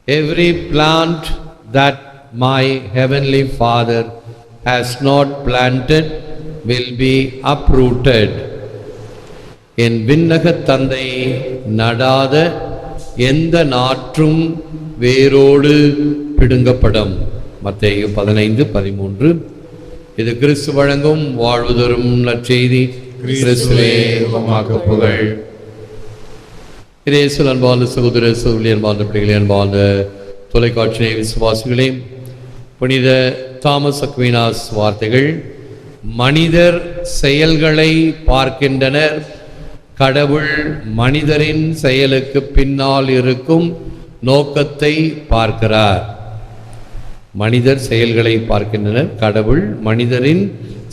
Every plant that my heavenly Father has not planted will be uprooted. என் விண்ணகத் தந்தை நடாத எந்த நாற்றும் வேரோடு பிடுங்கப்படும். மத்தேயு 15:13. இது கிறிஸ்து வழங்கும் வாழ்வு தரும் நற்செய்தி. கிறிஸ்துவே உமக்கு புகழ். இயேசுவில் அன்பார்ந்த சகோதர சகோதரி, அன்பார்ந்த பிள்ளைகளே, அன்பார்ந்த தொலைக்காட்சி விசுவாசிகளே, புனித தாமஸ் அக்வீனாஸ் வார்த்தைகள்: மனிதர் செயல்களை பார்க்கின்றனர், கடவுள் மனிதரின் செயலுக்கு பின்னால் இருக்கும் நோக்கத்தை பார்க்கிறார். மனிதர் செயல்களை பார்க்கின்றனர், கடவுள் மனிதரின்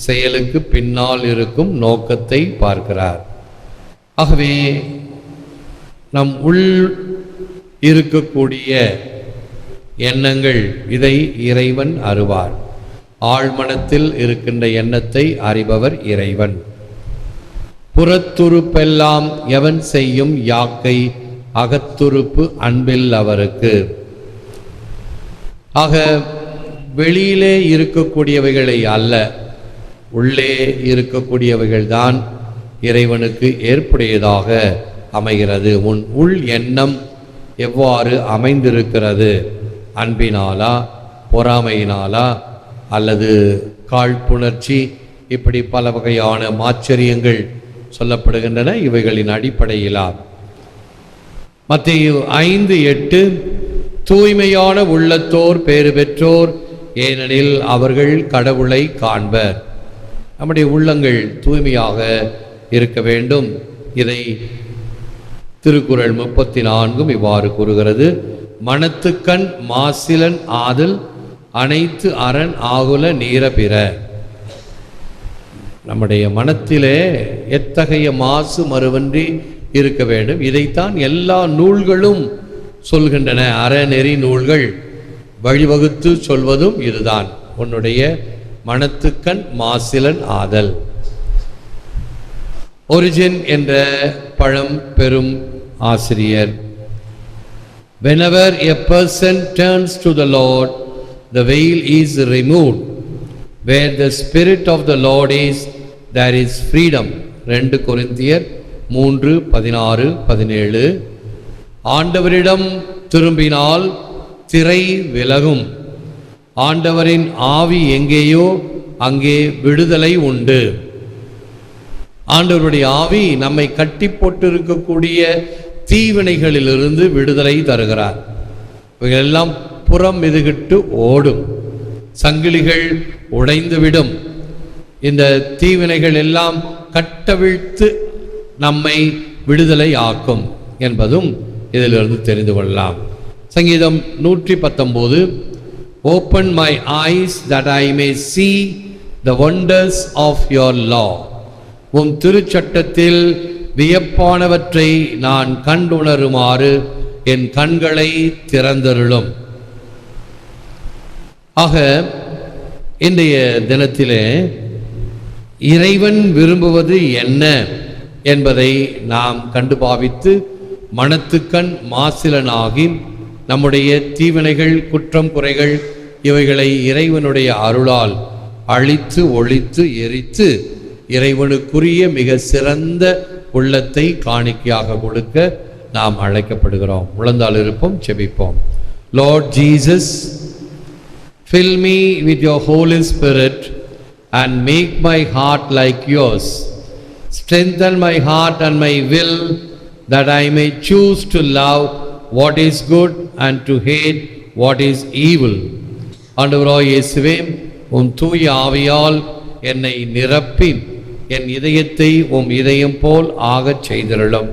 செயலுக்கு பின்னால் இருக்கும் நோக்கத்தை பார்க்கிறார். ஆகவே நம் உள் இருக்கக்கூடிய எண்ணங்கள், இதை இறைவன் அறிவார். ஆழ்மனத்தில் இருக்கின்ற எண்ணத்தை அறிபவர் இறைவன். புறத்துறுப்பெல்லாம் எவன் செய்யும் யாக்கை, அகத்துறுப்பு அன்பில் அவருக்கு. ஆக வெளியிலே இருக்கக்கூடியவைகளை அல்ல, உள்ளே இருக்கக்கூடியவைகள்தான் இறைவனுக்கு ஏற்புடையதாக அமைகிறது. உன் உள் எண்ணம் எவ்வாறு அமைந்திருக்கிறது? அன்பினாலா, பொறாமையினாலா, அல்லது காழ்ப்புணர்ச்சி, இப்படி பல வகையான மாச்சரியங்கள் சொல்லப்படுகின்றன. இவைகளின் அடிப்படையிலா மத்தேயு 5:8 தூய்மையான உள்ளத்தோர் பேறு பெற்றோர், ஏனெனில் அவர்கள் கடவுளை காண்பர். நம்முடைய உள்ளங்கள் தூய்மையாக இருக்க வேண்டும். இதை திருக்குறள் 34 இவ்வாறு கூறுகிறது: மனத்துக்கண் மாசிலன் ஆதல் அனைத்து அரண் ஆகுல நீர பிற. நம்முடைய மனத்திலே எத்தகைய மாசு மறுவன்றி இருக்க வேண்டும். இதைத்தான் எல்லா நூல்களும் சொல்கின்றன. அறநெறி நூல்கள் வழிவகுத்து சொல்வதும் இதுதான். உன்னுடைய மனத்துக்கண் மாசிலன் ஆதல். ஒரிஜின் என்ற பழம் பெரும் ஆசிரியர்: whenever a person turns to the Lord, the veil is removed. Where the spirit of the Lord is, there is freedom. 2 கொரிந்தியர் 3:16-17. ஆண்டவரிடம் திரும்பினால் திரை விலகும். ஆண்டவரின் ஆவி எங்கேயோ அங்கே விடுதலை உண்டு. ஆண்டவருடைய ஆவி நம்மை கட்டி போட்டு இருக்கக்கூடிய தீவினைகளிலிருந்து விடுதலை தருகிறார். இவைகளெல்லாம் புறம் மிதுகிட்டு ஓடும். சங்கிலிகள் உடைந்துவிடும். இந்த தீவினைகள் எல்லாம் கட்டவிழ்த்து நம்மை விடுதலை ஆக்கும் என்பதும் இதிலிருந்து தெரிந்து கொள்ளலாம். சங்கீதம் 119 Open my eyes that I may see the wonders of your law. உம் திருச்சட்டத்தில் வியப்பானவற்றை நான் கண்டுணருமாறு என் கண்களை திறந்தருளும். ஆக இன்றைய தினத்திலே இறைவன் விரும்புவது என்ன என்பதை நாம் கண்டு பாவித்து, மனத்துக்கண் மாசிலனாகி நம்முடைய தீவினைகள், குற்றம், குறைகள் இவைகளை இறைவனுடைய அருளால் அழித்து ஒழித்து எரித்து இறைவனுக்குரிய மிக சிறந்த உள்ளத்தை காணிக்கையாக கொடுக்க நாம் அழைக்கப்படுகிறோம். முழந்தால் இருப்போம், செபிப்போம். Lord Jesus, fill me with your Holy Spirit and make my heart like yours. Strengthen my heart and my will, that I may choose to love what is good and to hate what is evil. ஆண்டவராய் இயேசுவே, உம் தூய ஆவியால் என்னை நிரப்பி என் இதயத்தை உம் இதயம் போல் ஆகச் செய்திருளும்.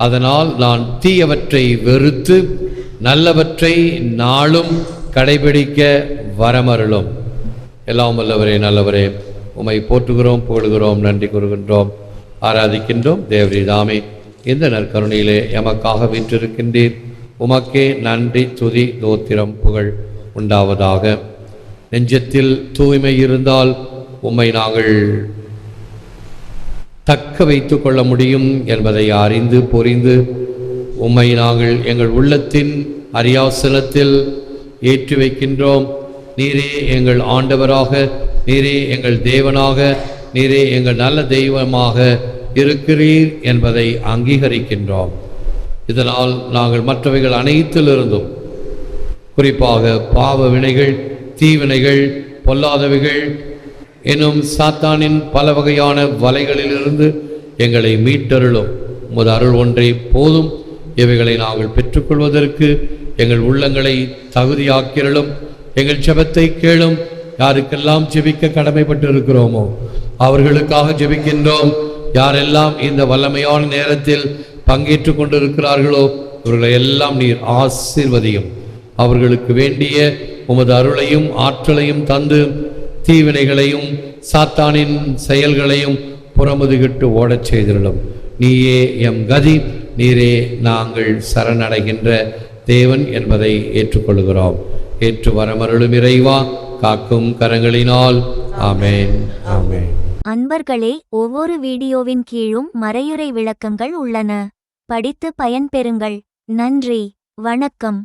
அதனால் நான் தீயவற்றை வெறுத்து நல்லவற்றை நாளும் கடைபிடிக்க வரமருளும். எல்லாம் வல்லவரே, நல்லவரே, உம்மை போற்றுகிறோம், புகழுகிறோம், நன்றி கூறுகின்றோம், ஆராதிக்கின்றோம். தேவரீதாமே இந்த நற்கருணையிலே எமக்காக வீற்றிருக்கின்றீர். உமக்கே நன்றி, துதி, தோத்திரம், புகழ் உண்டாவதாக. நெஞ்சத்தில் தூய்மை இருந்தால் உம்மை நாங்கள் தக்க வைத்து கொள்ள முடியும் என்பதை அறிந்து புரிந்து உம்மை நாங்கள் எங்கள் உள்ளத்தின் அரியாசனத்தில் ஏற்றி வைக்கின்றோம். நீரே எங்கள் ஆண்டவராக, நீரே எங்கள் தேவனாக, நீரே எங்கள் நல்ல தெய்வமாக இருக்கிறீர் என்பதை அங்கீகரிக்கின்றோம். இதனால் நாங்கள் மற்றவைகள் அனைத்திலிருந்தும், குறிப்பாக பாவ வினைகள், தீவினைகள், பொல்லாதவைகள் எனும் சாத்தானின் பல வகையான வலைகளிலிருந்து எங்களை மீட்டருளும். உமது அருள் ஒன்றே போதும். இவைகளை நாங்கள் பெற்றுக்கொள்வதற்கு எங்கள் உள்ளங்களை தகுதியாக்கிறலும். எங்கள் ஜெபத்தை கேளும். யாருக்கெல்லாம் ஜெபிக்க கடமைப்பட்டு இருக்கிறோமோ அவர்களுக்காக ஜெபிக்கின்றோம். யாரெல்லாம் இந்த வல்லமையான நேரத்தில் பங்கேற்று கொண்டிருக்கிறார்களோ இவர்களை எல்லாம் நீர் ஆசீர்வதியும். அவர்களுக்கு வேண்டிய உமது அருளையும் ஆற்றலையும் தந்து தீவினைகளையும் சாத்தானின் செயல்களையும் புறமுதுகிட்டு ஓடச் செய்திருளும். நீயே எம் கதி, நீரே நாங்கள் சரணடைகின்ற தேவன் என்பதை ஏற்றுக்கொள்கிறோம். ஏற்று வரமருளும் இறைவா, காக்கும் கரங்களினால். ஆமென், ஆமென். அன்பர்களே, ஒவ்வொரு வீடியோவின் கீழும் மறையுரை விளக்கங்கள் உள்ளன. படித்து பயன்பெறுங்கள். நன்றி, வணக்கம்.